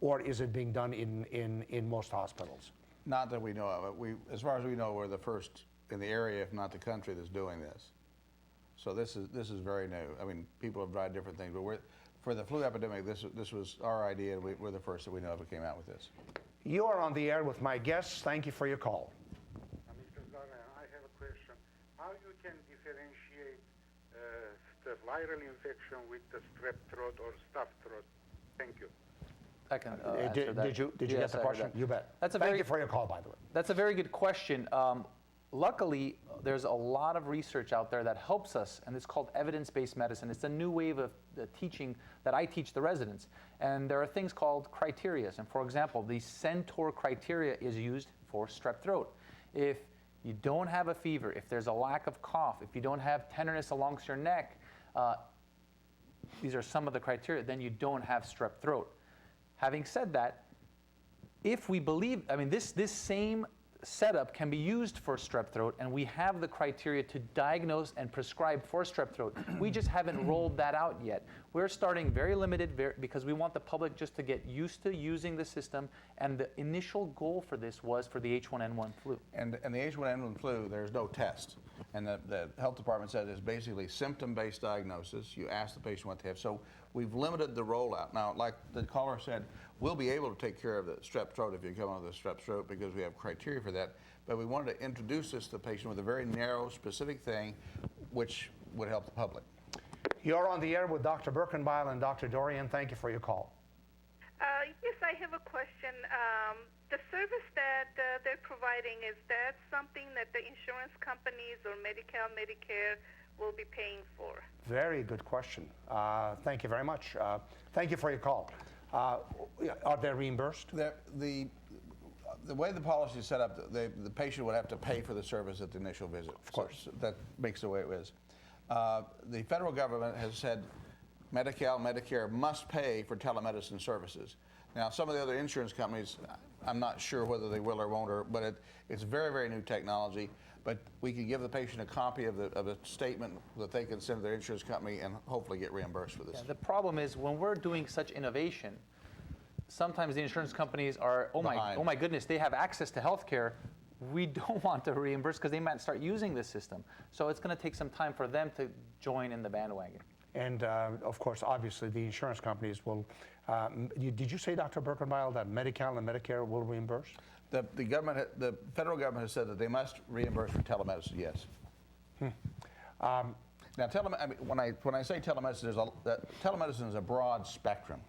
or is it being done in most hospitals? Not that we know of it. As far as we know, we're the first in the area, if not the country, that's doing this. So this is very new. I mean, people have tried different things, but for the flu epidemic, this was our idea, and we're the first that we know of who came out with this. You are on the air with my guests. Thank you for your call. Mr. Zara, I have a question. How you can differentiate the viral infection with the strep throat or stuffed throat? Thank you. I can answer that. Did you get the question? You bet. Thank you for your call, by the way. That's a very good question. Luckily, there's a lot of research out there that helps us, and it's called evidence-based medicine. It's a new wave of teaching that I teach the residents. And there are things called criteria. And for example, the Centaur criteria is used for strep throat. If you don't have a fever, if there's a lack of cough, if you don't have tenderness along your neck, these are some of the criteria, then you don't have strep throat. Having said that, if we believe, I mean, this same setup can be used for strep throat, and we have the criteria to diagnose and prescribe for strep throat. We just haven't rolled that out yet. We're starting very limited because we want the public just to get used to using the system, and the initial goal for this was for the H1N1 flu. And the H1N1 flu, there's no test. And the health department said it's basically symptom-based diagnosis. You ask the patient what they have. So we've limited the rollout. Now, like the caller said, we'll be able to take care of the strep throat if you come on with a strep throat because we have criteria for that. But we wanted to introduce this to the patient with a very narrow, specific thing, which would help the public. You're on the air with Dr. Birkenbeil and Dr. Dorian. Thank you for your call. Yes, I have a question. The service that they're providing, is that something that the insurance companies or Medi-Cal, Medicare will be paying for? Very good question. Thank you very much. Thank you for your call. Are they reimbursed? The way the policy is set up, the patient would have to pay for the service at the initial visit. Of course. So that makes the way it is. The federal government has said Medi-Cal, Medicare must pay for telemedicine services. Now, some of the other insurance companies, I'm not sure whether they will or won't, but it's very, very new technology. But we can give the patient a copy of a statement that they can send to their insurance company and hopefully get reimbursed for this. Yeah, the problem is when we're doing such innovation, sometimes the insurance companies are, oh my goodness, they have access to healthcare. We don't want to reimburse because they might start using this system. So it's going to take some time for them to join in the bandwagon. And of course, obviously, the insurance companies will. Did you say, Dr. Birkenbeil, that Medi-Cal and Medicare will reimburse? The federal government has said that they must reimburse for telemedicine. Yes. Now, when I say telemedicine, telemedicine is a broad spectrum.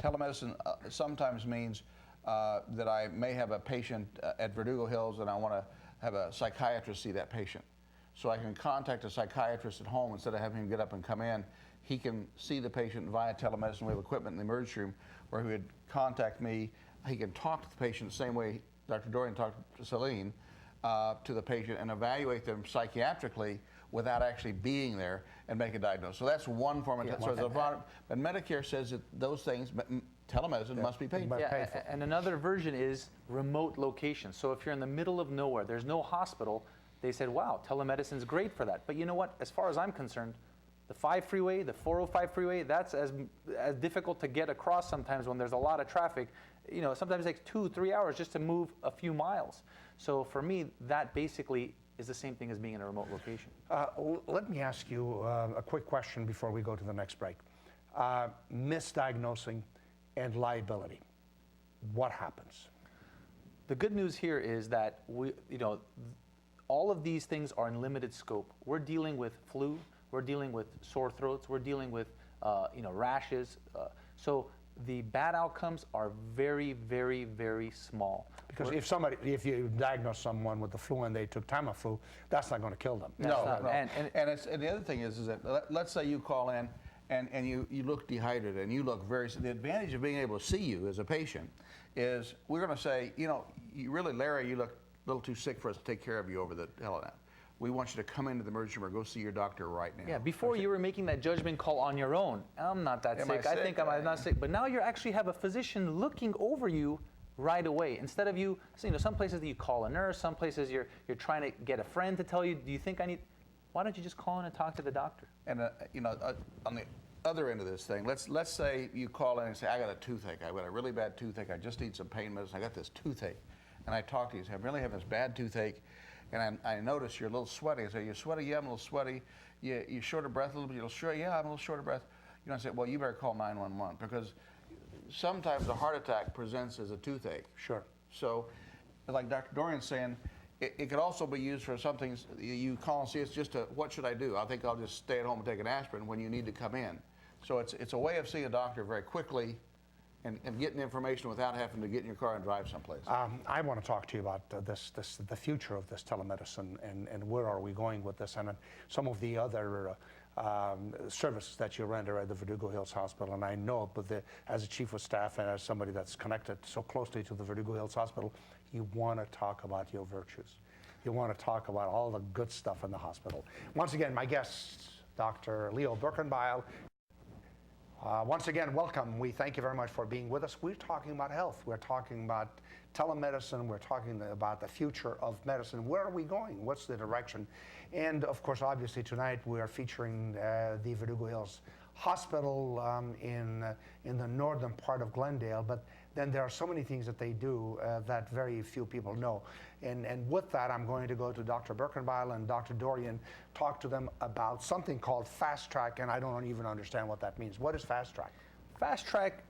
Telemedicine sometimes means that I may have a patient at Verdugo Hills and I want to have a psychiatrist see that patient. So I can contact a psychiatrist at home instead of having him get up and come in. He can see the patient via telemedicine. We have equipment in the emergency room where he would contact me. He can talk to the patient the same way Dr. Dorian talked to Celine, to the patient and evaluate them psychiatrically without actually being there and make a diagnosis. So that's one form of but Medicare says that those things, telemedicine must be paid for. Yeah, and another version is remote location. So if you're in the middle of nowhere, there's no hospital, they said, wow, telemedicine is great for that. But you know what? As far as I'm concerned, the 5 freeway, the 405 freeway, that's as difficult to get across sometimes when there's a lot of traffic. You know, sometimes it takes 2-3 hours just to move a few miles. So for me, that basically is the same thing as being in a remote location. Let me ask you a quick question before we go to the next break. Misdiagnosing and liability. What happens? The good news here is that all of these things are in limited scope. We're dealing with flu, we're dealing with sore throats, we're dealing with rashes. So the bad outcomes are very, very, very small. Because if you diagnose someone with the flu and they took Tamiflu, that's not going to kill them. No. And the other thing is that let's say you call in and you look dehydrated and you look the advantage of being able to see you as a patient is we're going to say, you really, Larry, you look a little too sick for us to take care of you over the telenet. We want you to come into the emergency room or go see your doctor right now. Yeah, before you were making that judgment call on your own. I'm not that sick. I think I'm not sick. But now you actually have a physician looking over you right away. Instead of some places that you call a nurse, some places you're trying to get a friend to tell you, do you think I need, why don't you just call in and talk to the doctor? And other end of this thing. Let's say you call in and say, I got a toothache. I've got a really bad toothache. I just need some pain medicine. I got this toothache. And I talk to you and say, I'm really having this bad toothache. And I notice you're a little sweaty. I say, you're sweaty? Yeah, I'm a little sweaty. You're short of breath a little bit? You're sure? Yeah, I'm a little short of breath. You know, I say, well, you better call 911 because sometimes a heart attack presents as a toothache. Sure. So, like Dr. Dorian's saying, it could also be used for something you call and see it's just a, what should I do? I think I'll just stay at home and take an aspirin when you need to come in. So it's a way of seeing a doctor very quickly and getting information without having to get in your car and drive someplace. I want to talk to you about the future of this telemedicine and where are we going with this, and some of the other services that you render at the Verdugo Hills Hospital. And I know, but as a chief of staff and as somebody that's connected so closely to the Verdugo Hills Hospital, you want to talk about your virtues. You want to talk about all the good stuff in the hospital. Once again, my guest, Dr. Leo Birkenbeil. Once again, welcome. We thank you very much for being with us. We're talking about health. We're talking about telemedicine. We're talking about the future of medicine. Where are we going? What's the direction? And of course, obviously, tonight we are featuring the Verdugo Hills Hospital in the northern part of Glendale. But then there are so many things that they do that very few people know. And with that, I'm going to go to Dr. Birkenbeil and Dr. Dorian, talk to them about something called Fast Track, and I don't even understand what that means. What is Fast Track? Fast Track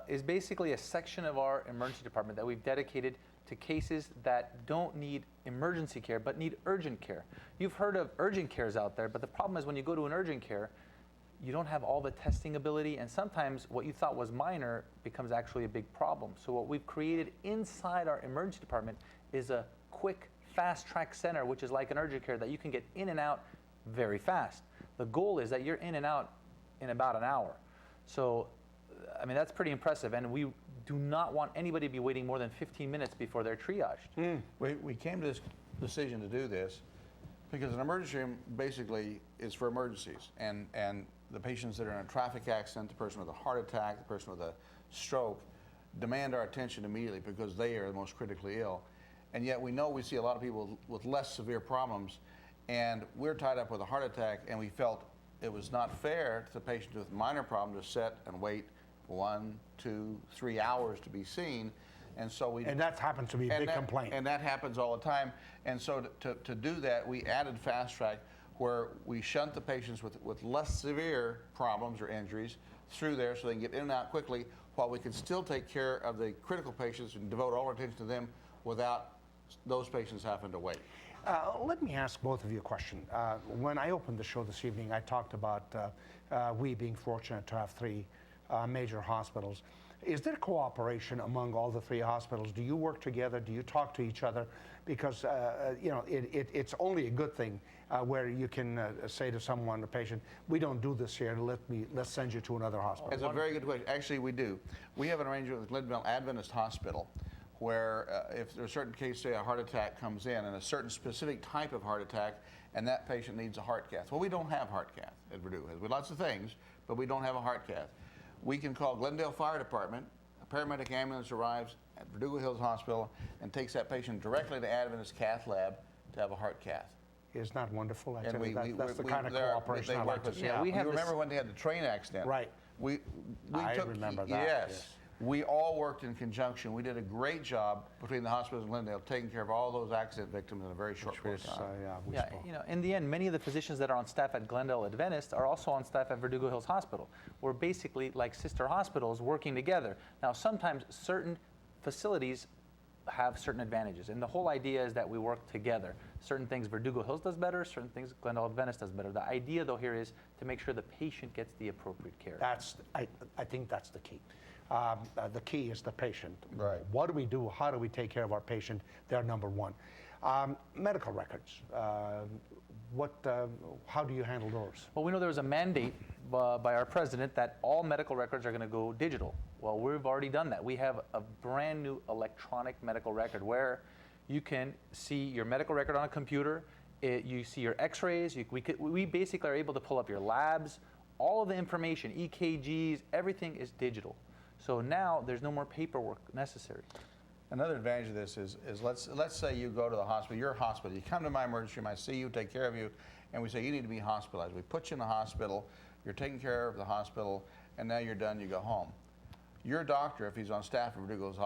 is basically a section of our emergency department that we've dedicated to cases that don't need emergency care but need urgent care. You've heard of urgent cares out there, but the problem is when you go to an urgent care, you don't have all the testing ability, and sometimes what you thought was minor becomes actually a big problem. So what we've created inside our emergency department is a quick fast track center, which is like an urgent care that you can get in and out very fast. The goal is that you're in and out in about an hour. So, I mean, that's pretty impressive, and we do not want anybody to be waiting more than 15 minutes before they're triaged. We came to this decision to do this because an emergency room basically is for emergencies, and the patients that are in a traffic accident, the person with a heart attack, the person with a stroke, demand our attention immediately because they are the most critically ill. And yet we know we see a lot of people with less severe problems, and we're tied up with a heart attack, and we felt it was not fair to the patient with a minor problem to sit and wait 1, 2, 3 hours to be seen. And so And that happens to be a big complaint. And that happens all the time. And so to do that, we added Fast Track, where we shunt the patients with less severe problems or injuries through there so they can get in and out quickly, while we can still take care of the critical patients and devote all our attention to them without those patients having to wait. Let me ask both of you a question. When I opened the show this evening, I talked about we being fortunate to have 3 major hospitals. Is there cooperation among all the 3 hospitals? Do you work together? Do you talk to each other? Because you know, it's only a good thing where you can say to someone, a patient, we don't do this here. Let's send you to another hospital. That's a very good question. Actually, we do. We have an arrangement with Glendale Adventist Hospital, where if there's a certain case, say a heart attack comes in, and a certain specific type of heart attack, and that patient needs a heart cath. Well, we don't have heart cath at Verdugo. We have lots of things, but we don't have a heart cath. We can call Glendale Fire Department. A paramedic ambulance arrives at Verdugo Hills Hospital and takes that patient directly to Adventist Cath Lab to have a heart cath. Isn't that wonderful? I And tell you, that's the kind of cooperation I like to see. Yeah, we have remember when they had the train accident? Right. I took, remember that. Yes. We all worked in conjunction. We did a great job between the hospitals in Glendale taking care of all those accident victims in a very short period of time. Yeah, you know, in the end, many of the physicians that are on staff at Glendale Adventist are also on staff at Verdugo Hills Hospital. We're basically like sister hospitals working together. Now, sometimes certain facilities have certain advantages, and the whole idea is that we work together. Certain things Verdugo Hills does better, certain things Glendale Adventist does better. The idea, though, here is to make sure the patient gets the appropriate care. I think that's the key. The key is the patient. Right. What do we do? How do we take care of our patient? They're number one. Medical records. How do you handle those? Well, we know there was a mandate by our president that all medical records are going to go digital. Well, we've already done that. We have a brand new electronic medical record where you can see your medical record on a computer. You see your x-rays. We basically are able to pull up your labs. All of the information, EKGs, everything is digital. So now there's no more paperwork necessary. Another advantage of this is let's say you go to the hospital, your hospital, you come to my emergency room, I see you, take care of you, and we say you need to be hospitalized. We put you in the hospital, you're taking care of the hospital, and now you're done, you go home. Your doctor, if he's on staff at Verdugo's